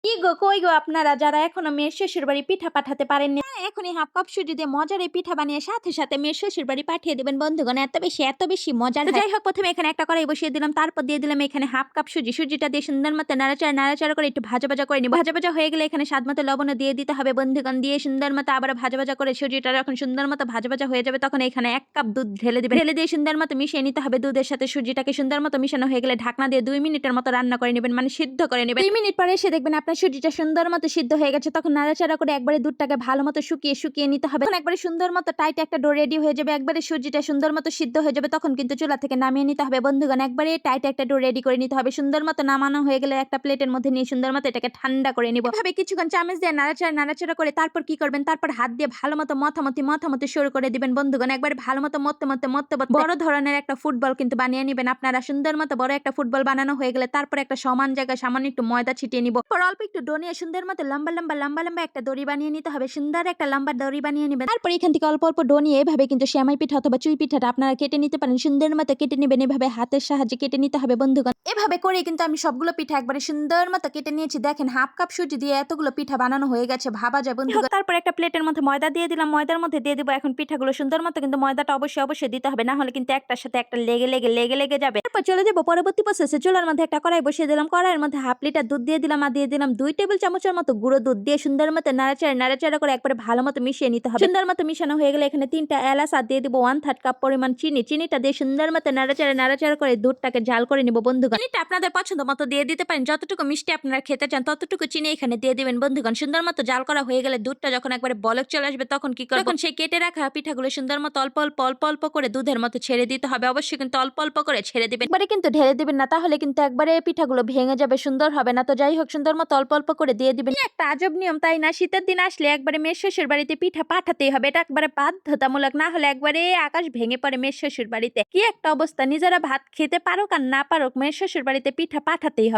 কি গো কই গো আপনারা যারা এখনো মেয়ের শ্বশুর বাড়ি পিঠা পাঠাতে পারেননি, এখনই হাফ কাপ সুজি দিয়ে মজার এই পিঠা বানিয়ে সাথে সাথে মেয়ের শ্বশুর বাড়ি পাঠিয়ে দেবেন বন্ধুগণ। এত বেশি মজার হয়। যাই হোক, প্রথমে এখানে একটা কড়াই বসিয়ে দিলাম, তারপর দিয়ে দিলাম এখানে হাফ কাপ সুজি। সুজিটা দিয়ে সুন্দর মতো নাড়াচাড়া করে একটু ভাজা ভাজা করে নিব। ভাজা ভাজা হয়ে গেলে এখানে স্বাদ মতো লবণও দিয়ে দিতে হবে বন্ধুগণ। দিয়ে সুন্দর মতো আবার ভাজা ভাজা করে সুজিটা যখন সুন্দর মতো ভাজা ভাজা হয়ে যাবে তখন এখানে 1 কাপ দুধ ঢেলে দিবেন। ঢেলে দিয়ে সুন্দর মতো মিশিয়ে নিতে হবে দুধের সাথে সুজিটাকে। সুন্দর মতো মিশানো হয়ে গেলে ঢাকনা দিয়ে 2 মিনিটের মতো রান্না করে নেবেন, মানে সিদ্ধ করে নেবেন। 2 মিনিট পরে এসে দেখবেন আপনার সুজিটা সুন্দর মতো সিদ্ধ হয়ে গেছে। তখন নাড়াচাড়া করে একবারে দুধটাকে ভালো মতো শুকিয়ে নিতে হবে। তখন একবারে সুন্দর মতো টাইট একটা ডো রেডি হয়ে যাবে। একবারে সুজিটা সুন্দর মতো সিদ্ধ হয়ে যাবে তখন কিন্তু চুলা থেকে নামিয়ে নিতে হবে বন্ধুগণ। একবারে টাইট একটা ডো রেডি করে নিতে হবে। সুন্দর মতো নামানো হয়ে গেলে একটা প্লেটের মধ্যে নিয়ে সুন্দর মতো এটাকে ঠান্ডা করে নিব। এভাবে কিছুক্ষণ চামচ দিয়ে নাড়াচাড়া করে তারপর কি করবেন, তারপর হাত দিয়ে ভালো মতো মথামতি শুরু করে দিবেন বন্ধুগণ। একবারে ভালো মতো মরতে বড় ধরনের একটা ফুটবল কিন্তু বানিয়ে নিবেন আপনারা। সুন্দর মতো বড় একটা ফুটবল বানানো হয়ে গেলে তারপর একটা সমান জায়গায় সামান্য একটু ময়দা ছিটিয়ে নিব। অল্প একটু ডো নিয়ে সুন্দর মতো লম্বা একটা দড়ি বানিয়ে নিতে হবে। সুন্দর একটা লম্বা দড়ি বানিয়ে নেবেন। তারপর এখান থেকে অল্প অল্প ডো নিয়ে এভাবে কিন্তু সেমাই পিঠা অথবা চুই পিঠাটা আপনারা কেটে নিতে পারেন। সুন্দর মতো কেটে নেবেন, এভাবে হাতের সাহায্যে কেটে নিতে হবে বন্ধুগণ। এভাবে করে কিন্তু আমি সবগুলো পিঠা একবারে সুন্দর মতো কেটে নিয়েছি। দেখেন হাফ কাপ সুজি দিয়ে এতগুলো পিঠা বানানো হয়ে গেছে, ভাবা যায় বন্ধুগণ। তারপর একটা প্লেটের মধ্যে ময়দা দিয়ে দিলাম, ময়দার মধ্যে দিয়ে দিব এখন পিঠাগুলো। সুন্দর মতো কিন্তু ময়দাটা অবশ্যই দিতে হবে, না হলে কিন্তু একটার সাথে একটা লেগে যাবে। তারপর চলে যাবো পরবর্তী প্রসেসে। চুলার মধ্যে একটা কড়াই বসিয়ে দিলাম, কড়াইয়ের মধ্যে হাফ লিটার দুধ দিয়ে দিলাম, আর দিয়ে দিলাম 2 টেবিল চামচের মতো গুঁড়ো দুধ। দিয়ে সুন্দর মতো নাড়াচাড়া করে একবারে ভালো মতো মিশিয়ে নিতে হবে। সুন্দর মতো মিশানো হয়ে গেলে এখানে 3টা এলাচ আর দিয়ে দিব 1/3 কাপ পরিমাণ চিনি। চিনিটা দিয়ে সুন্দর মতো নাড়াচাড়া করে দুধটাকে জাল করে নিব বন্ধুগণ। চিনিটা আপনাদের পছন্দ মতো দিয়ে দিতে পারেন, যতটুকু মিষ্টি আপনারা খেতে চান ততটুকু চিনি এখানে দিয়ে দিবেন বন্ধুগণ। সুন্দর মতো জাল করা হয়ে গেলে দুধটা যখন একবারে বলক চলে আসবে তখন কি করব, তখন সেই কেটে রাখা পিঠাগুলো সুন্দর মতো অল্প করে দুধের মতো ছেড়ে দিতে হবে। অবশ্যই কিন্তু অল্প করে ছেড়ে দিবেন, একবারে কিন্তু ঢেলে দিবেন না, তাহলে কিন্তু একবারে পিঠাগুলো ভেঙে যাবে, সুন্দর হবে না। তো যাই হোক, সুন্দর মতো অল্প করে দিয়ে দিবেন। একটা আজব নিয়ম তাই না? শীতের দিন আসলে একবারে মেয়ের শ্বশুর বাড়িতে পিঠা পাঠাতেই হবে, এটা একবারে বাধ্যতামূলক, না হলে একবারে আকাশ ভেঙে পড়ে মেয়ের শ্বশুর বাড়িতে। কি একটা অবস্থা! নিজেরা ভাত খেতে পারুক আর না পারুক, মেয়ের শ্বশুর বাড়িতে পিঠা পাঠাতেই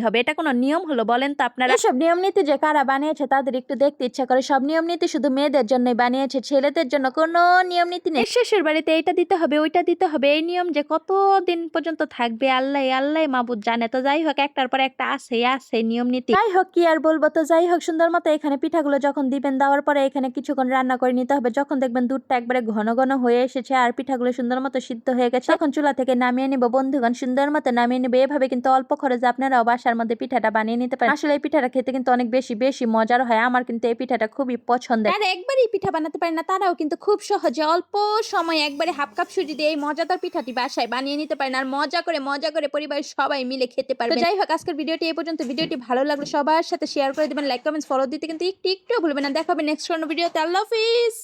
হবে। এটা কোনো নিয়ম হলো বলেন তো আপনারা? এসব নিয়ম নীতি যে কারা বানিয়েছে তাদের একটু দেখতে ইচ্ছা করে। সব নিয়ম নীতি শুধু মেয়েদের জন্যই বানিয়েছে, ছেলেদের জন্য কোনো নিয়ম নীতি নেই। শ্বশুর বাড়িতে এইটা দিতে হবে, ওইটা দিতে হবে, এই নিয়ম যে কতদিন পর্যন্ত থাকবে আল্লাহ মাবুদ জানে। তো যাই হোক, একটার পর একটা আছে নিয়ম নীতি। যাই হোক, কি আর বলবো। তো যাই হোক, সুন্দর মতো এখানে পিঠাগুলো যখন দিবেন, দেওয়ার পরে এখানে কিছুক্ষণ রান্না করে নিতে হবে। যখন দেখবেন দুধটা একবারে ঘন হয়ে এসেছে আর পিঠাগুলো সুন্দর মতো সিদ্ধ হয়ে গেছে তখন চুলা থেকে নামিয়ে নিব বন্ধুগণ। সুন্দর মতো নামিয়ে নিবে। এভাবে কিন্তু অল্প খরচে আপনারাও বাসার মধ্যে পিঠাটা বানিয়ে নিতে পারেন। আসলে এই পিঠাটা খেতে কিন্তু অনেক বেশি মজার হয়। আমার কিন্তু এই পিঠাটা খুবই পছন্দের। আর একবারই পিঠা বানাতে পারেন না তারাও কিন্তু খুব সহজে অল্প সময় একবারে হাফ কাপ সুজি দিয়ে এই মজাদার পিঠাটি বাসায় বানিয়ে নিতে পারেন, আর মজা করে পরিবারের সবাই মিলে খেতে পারবেন। যাই হোক, আজকের ভিডিওটি এই পর্যন্ত। ভিডিওটি ভালো লাগলে সবার সাথে শেয়ার করে দিবেন, লাইক কমেন্টস ফলো দিতে কিন্তু একটু ভুলবেন না। দেখা হবে নেক্সট কোনো ভিডিওতে। আল্লাহ হাফিজ।